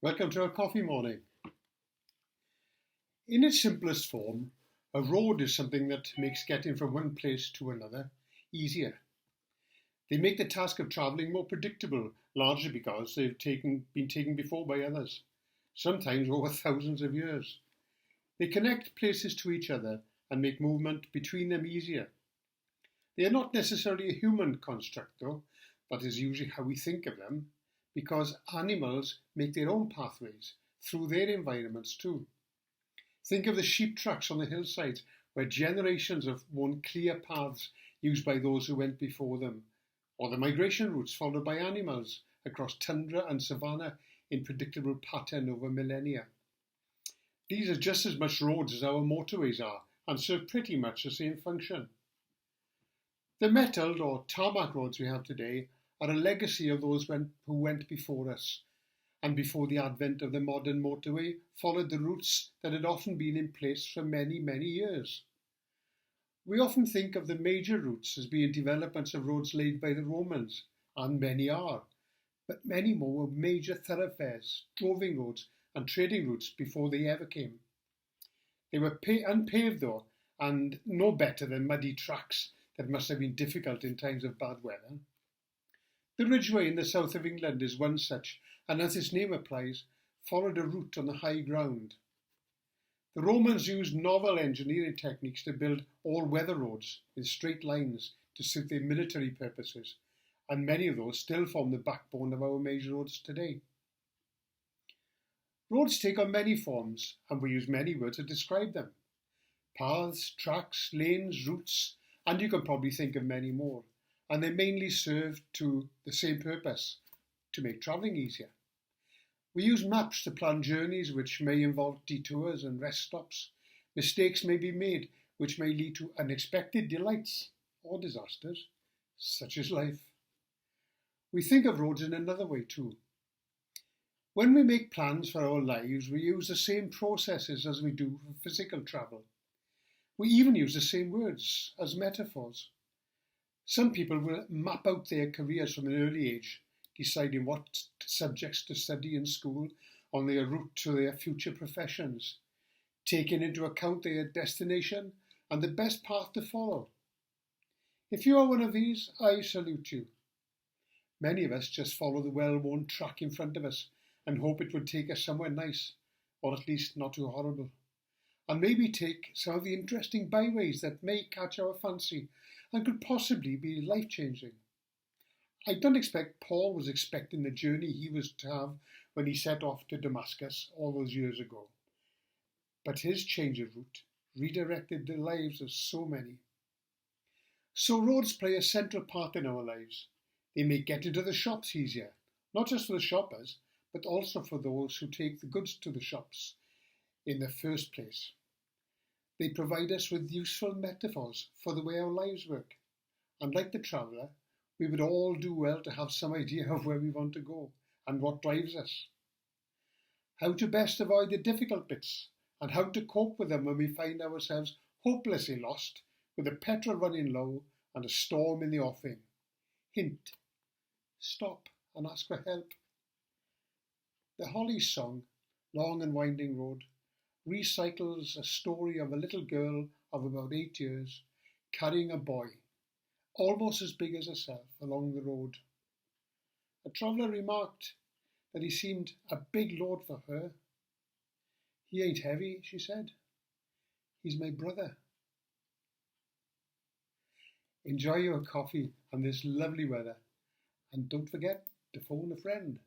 Welcome to our coffee morning. In its simplest form, a road is something that makes getting from one place to another easier. They make the task of travelling more predictable, largely because been taken before by others, sometimes over thousands of years. They connect places to each other and make movement between them easier. They are not necessarily a human construct, though. That is usually how we think of them, because animals make their own pathways through their environments too. Think of the sheep tracks on the hillsides, where generations have worn clear paths used by those who went before them, or the migration routes followed by animals across tundra and savanna in predictable pattern over millennia. These are just as much roads as our motorways are, and serve pretty much the same function. The metalled or tarmac roads we have today are a legacy of those who went before us, and before the advent of the modern motorway, followed the routes that had often been in place for many, many years. We often think of the major routes as being developments of roads laid by the Romans, and many are, but many more were major thoroughfares, droving roads, and trading routes before they ever came. They were unpaved though, and no better than muddy tracks that must have been difficult in times of bad weather. The Ridgeway in the south of England is one such, and as its name applies, followed a route on the high ground. The Romans used novel engineering techniques to build all-weather roads with straight lines to suit their military purposes, and many of those still form the backbone of our major roads today. Roads take on many forms, and we use many words to describe them. Paths, tracks, lanes, routes, and you can probably think of many more. And they mainly serve to the same purpose, to make travelling easier. We use maps to plan journeys which may involve detours and rest stops. Mistakes may be made which may lead to unexpected delights or disasters, such as life. We think of roads in another way too. When we make plans for our lives, we use the same processes as we do for physical travel. We even use the same words as metaphors. Some people will map out their careers from an early age, deciding what subjects to study in school on their route to their future professions, taking into account their destination and the best path to follow. If you are one of these, I salute you. Many of us just follow the well-worn track in front of us and hope it would take us somewhere nice, or at least not too horrible, and maybe take some of the interesting byways that may catch our fancy and could possibly be life-changing. I don't expect Paul was expecting the journey he was to have when he set off to Damascus all those years ago. But his change of route redirected the lives of so many. So roads play a central part in our lives. They make getting to the shops easier, not just for the shoppers, but also for those who take the goods to the shops in the first place. They provide us with useful metaphors for the way our lives work. And like the traveller, we would all do well to have some idea of where we want to go and what drives us. How to best avoid the difficult bits and how to cope with them when we find ourselves hopelessly lost with the petrol running low and a storm in the offing. Hint: stop and ask for help. The Hollies song, Long and Winding Road, recycles a story of a little girl of about 8 years carrying a boy, almost as big as herself, along the road. A traveller remarked that he seemed a big load for her. "He ain't heavy," she said. "He's my brother." Enjoy your coffee and this lovely weather, and don't forget to phone a friend.